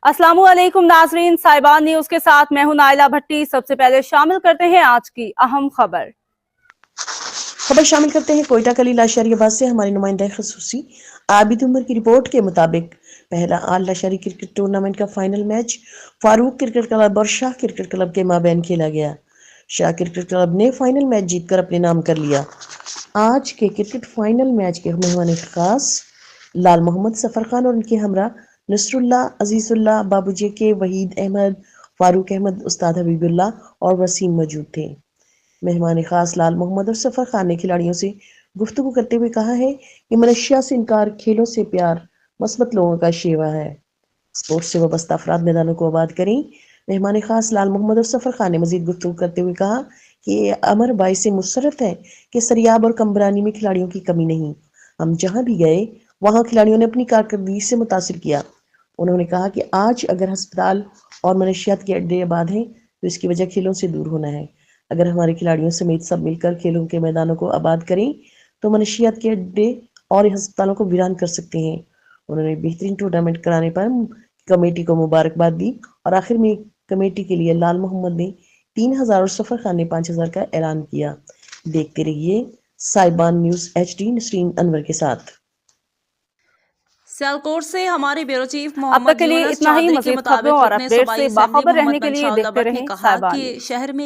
अस्सलामु अलैकुम नाजरीन, साहिबान न्यूज के साथ मैं हूं नाइला भट्टी। सबसे पहले शामिल करते हैं आज की अहम खबर शामिल करते हैं कोयटा कली लाशहरियाबाद से हमारी नुमाइंदा खसूसी आबिद उमर की रिपोर्ट के मुताबिक पहला आल लाशहरी क्रिकेट टूर्नामेंट का final match Farooq cricket club और शाह क्रिकेट क्लब के माबैन खेला गया। शाह क्रिकेट क्लब ने फाइनल मैच जीतकर अपने नाम कर लिया। आज के क्रिकेट फाइनल मैच के मेहमान खास लाल मोहम्मद सफर खान और उनके हमरा नसरुल्लाह, अजीजुल्लाह, बाबूजी के वहीद अहमद, फारूक अहमद, उस्ताद हबीबुल्लाह और वसीम मौजूद थे। मेहमान खास लाल मोहम्मद और सफर खान ने खिलाड़ियों से गुफ्तगू करते हुए कहा है कि मनशिया से इनकार खेलों से प्यार मस्बत लोगों का शेवा है। स्पोर्ट्स से वाबस्ता अफराद मैदानों को आबाद करें। मेहमान खास लाल मोहम्मद और सफर खान ने मजीद गुफ्तगू करते हुए कहा कि ये अमर बाइस मुसरत है कि सरियाब और कम्बरानी में खिलाड़ियों की कमी नहीं। हम जहां भी गए वहां खिलाड़ियों ने अपनी कारकर्दगी से मुतासिर किया। उन्होंने कहा कि आज अगर अस्पताल और मनशियात के अड्डे आबाद हैं तो इसकी वजह खेलों से दूर होना है। अगर हमारे खिलाड़ियों समेत सब मिलकर खेलों के मैदानों को आबाद करें तो मनशियात के अड्डे और अस्पतालों को वीरान कर सकते हैं। उन्होंने बेहतरीन टूर्नामेंट कराने पर कमेटी को मुबारकबाद दी और आखिर में कमेटी के लिए लाल मोहम्मद ने 3000 और सफर खान ने 5000 का ऐलान किया। देखते रहिए साहिबान न्यूज HD नसरीन अनवर के साथ। सियालकोट से हमारे ब्यूरो चीफ अब तक मोहम्मद के लिए यूनुस इतना ही। चौधरी के मजीद मुताबिक खबरों और रुकने अपडेट सूबाई से असेंबली बाखबर रहने मोहम्मद के लिए मंशाउल्लाह देखते भट्ट ने रहें कहा साहिबान कि न्यूज। शहर में